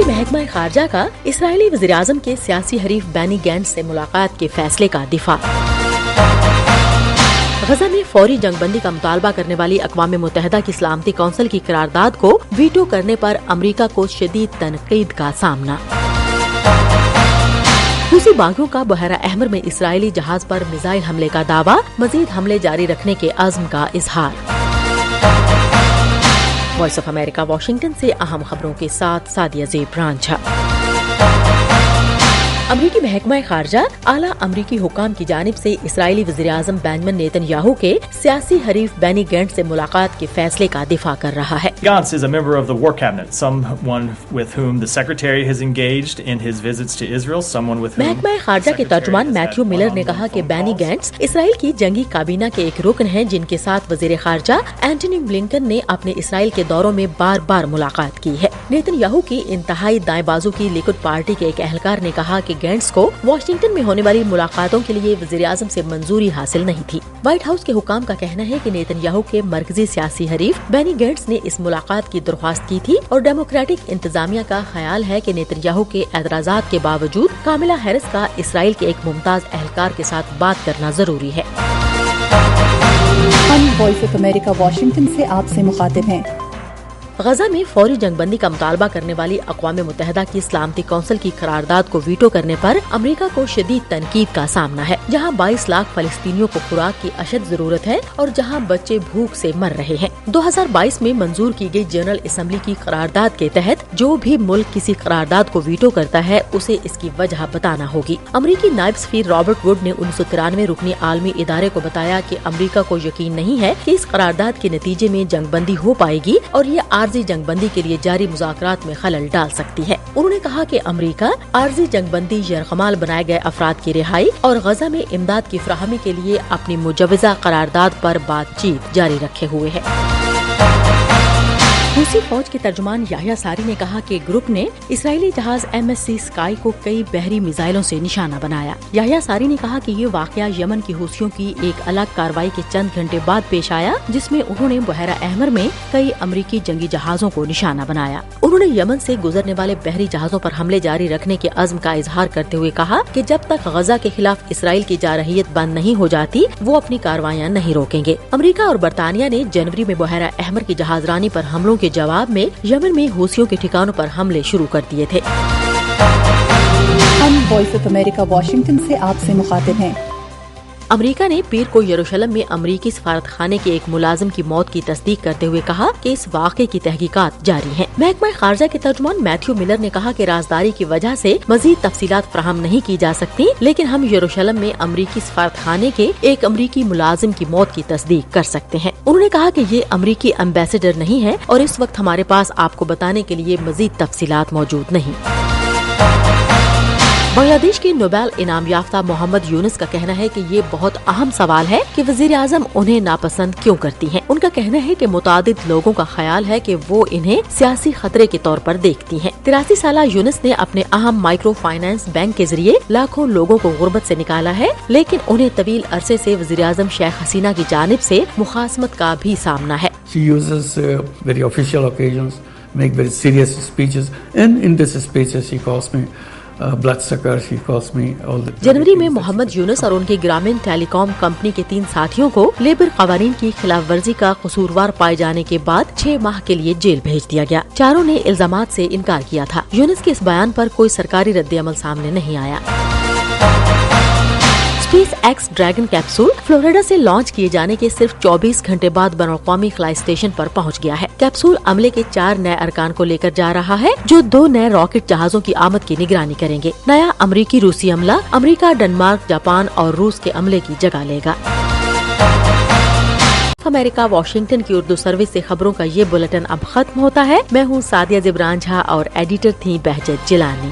امریکی محکمہ خارجہ کا اسرائیلی وزیراعظم کے سیاسی حریف بینی گینٹس سے ملاقات کے فیصلے کا دفاع۔ غزہ میں فوری جنگ بندی کا مطالبہ کرنے والی اقوام متحدہ کی سلامتی کونسل کی قرارداد کو ویٹو کرنے پر امریکہ کو شدید تنقید کا سامنا۔ حوثی باغیوں کا بحیرہ احمر میں اسرائیلی جہاز پر میزائل حملے کا دعویٰ، مزید حملے جاری رکھنے کے عزم کا اظہار۔ وائس آف امریکہ واشنگٹن سے اہم خبروں کے ساتھ سعدیہ زیب رانجھا۔ امریکی محکمہ خارجہ اعلیٰ امریکی حکام کی جانب سے اسرائیلی وزیراعظم بنیامین نیتن یاہو کے سیاسی حریف بینی گینٹس سے ملاقات کے فیصلے کا دفاع کر رہا ہے۔ Gantz is a member of the War Cabinet, someone with whom the Secretary has engaged in his visits to Israel, someone with whom محکمہ خارجہ کے ترجمان میتھیو ملر نے کہا کہ بینی گینٹس اسرائیل کی جنگی کابینہ کے ایک رکن ہیں جن کے ساتھ وزیر خارجہ اینٹونی بلنکن نے اپنے اسرائیل کے دوروں میں بار بار ملاقات کی ہے۔ نیتن یاہو کی انتہائی دائیں بازو کی لیکوڈ پارٹی کے ایک اہلکار نے کہا کہ گینٹس کو واشنگٹن میں ہونے والی ملاقاتوں کے لیے وزیر اعظم سے منظوری حاصل نہیں تھی۔ وائٹ ہاؤس کے حکام کا کہنا ہے کہ نیتن یاہو کے مرکزی سیاسی حریف بینی گینٹس نے اس ملاقات کی درخواست کی تھی اور ڈیموکریٹک انتظامیہ کا خیال ہے کہ نیتن یاہو کے اعتراضات کے باوجود کاملا ہیرس کا اسرائیل کے ایک ممتاز اہلکار کے ساتھ بات کرنا ضروری ہے۔ ہم وائس آف امریکہ واشنگٹن سے آپ سے مخاطب ہیں۔ غزہ میں فوری جنگ بندی کا مطالبہ کرنے والی اقوام متحدہ کی سلامتی کونسل کی قرارداد کو ویٹو کرنے پر امریکہ کو شدید تنقید کا سامنا ہے۔ جہاں 22 لاکھ فلسطینیوں کو خوراک کی اشد ضرورت ہے اور جہاں بچے بھوک سے مر رہے ہیں۔ 2022 میں منظور کی گئی جنرل اسمبلی کی قرارداد کے تحت جو بھی ملک کسی قرارداد کو ویٹو کرتا ہے اسے اس کی وجہ بتانا ہوگی۔ امریکی نائب سفیر رابرٹ ووڈ نے 1993 رکنی عالمی ادارے کو بتایا کہ امریکہ کو یقین نہیں ہے کہ اس قرارداد کے نتیجے میں جنگ بندی ہو پائے گی اور یہ عارضی جنگ بندی کے لیے جاری مذاکرات میں خلل ڈال سکتی ہے۔ انہوں نے کہا کہ امریکہ عارضی جنگ بندی، یرغمال بنائے گئے افراد کی رہائی اور غزہ میں امداد کی فراہمی کے لیے اپنی مجوزہ قرارداد پر بات چیت جاری رکھے ہوئے ہے۔ روسی فوج کے ترجمان یحییٰ ساری نے کہا کہ گروپ نے اسرائیلی جہاز MSC اسکائی کو کئی بحری میزائلوں سے نشانہ بنایا۔ یحییٰ ساری نے کہا کہ یہ واقعہ یمن کی حوثیوں کی ایک الگ کارروائی کے چند گھنٹے بعد پیش آیا جس میں انہوں نے بحیرہ احمر میں کئی امریکی جنگی جہازوں کو نشانہ بنایا۔ انہوں نے یمن سے گزرنے والے بحری جہازوں پر حملے جاری رکھنے کے عزم کا اظہار کرتے ہوئے کہا کہ جب تک غزہ کے خلاف اسرائیل کی جارحیت بند نہیں ہو جاتی وہ اپنی کارروائیاں نہیں روکیں گے۔ امریکہ اور برطانیہ نے جنوری میں بحیرہ احمر کی جہاز رانی پر حملوں کے جواب میں یمن میں حوثیوں کے ٹھکانوں پر حملے شروع کر دیے تھے۔ ہم وائس آف امریکہ واشنگٹن سے آپ سے مخاطب ہیں۔ امریکہ نے پیر کو یروشلم میں امریکی سفارت خانے کے ایک ملازم کی موت کی تصدیق کرتے ہوئے کہا کہ اس واقعے کی تحقیقات جاری ہیں۔ محکمہ خارجہ کے ترجمان میتھیو ملر نے کہا کہ رازداری کی وجہ سے مزید تفصیلات فراہم نہیں کی جا سکتی، لیکن ہم یروشلم میں امریکی سفارت خانے کے ایک امریکی ملازم کی موت کی تصدیق کر سکتے ہیں۔ انہوں نے کہا کہ یہ امریکی ایمبیسڈر نہیں ہے اور اس وقت ہمارے پاس آپ کو بتانے کے لیے مزید تفصیلات موجود نہیں۔ بنگلہ دیش کے نوبیل انعام یافتہ محمد یونس کا کہنا ہے کہ یہ بہت اہم سوال ہے کہ وزیر اعظم انہیں ناپسند کیوں کرتی ہیں۔ ان کا کہنا ہے کہ متعدد لوگوں کا خیال ہے کہ وہ انہیں سیاسی خطرے کے طور پر دیکھتی ہیں۔ 83 سالہ یونس نے اپنے اہم مائکرو فائنانس بینک کے ذریعے لاکھوں لوگوں کو غربت سے نکالا ہے، لیکن انہیں طویل عرصے سے وزیر اعظم شیخ حسینہ کی جانب سے مخاصمت کا بھی سامنا ہے۔ She uses very official occasions, make very serious speeches, and in these speeches she calls me bloodsucker, she calls me all the جنوری میں محمد یونس اور ان کی گرامین ٹیلی کام کمپنی کے 3 ساتھیوں کو لیبر قوانین کی خلاف ورزی کا قصوروار پائے جانے کے بعد 6 ماہ کے لیے جیل بھیج دیا گیا۔ چاروں نے الزامات سے انکار کیا تھا۔ یونس کے اس بیان پر کوئی سرکاری رد عمل سامنے نہیں آیا۔ Space x dragon capsule Florida سے لانچ کیے جانے کے صرف 24 گھنٹے بعد بین الاقوامی خلائی اسٹیشن پر پہنچ گیا ہے۔ کیپسول عملے کے 4 نئے ارکان کو لے کر جا رہا ہے جو 2 نئے راکٹ جہازوں کی آمد کی نگرانی کریں گے۔ نیا امریکی روسی عملہ امریکہ، ڈنمارک، جاپان اور روس کے عملے کی جگہ لے گا۔ امریکہ واشنگٹن کی اردو سروس سے خبروں کا یہ بلیٹن اب ختم ہوتا ہے۔ میں ہوں سعدیہ زیب رانجھا اور ایڈیٹر تھی بہجت جیلانی۔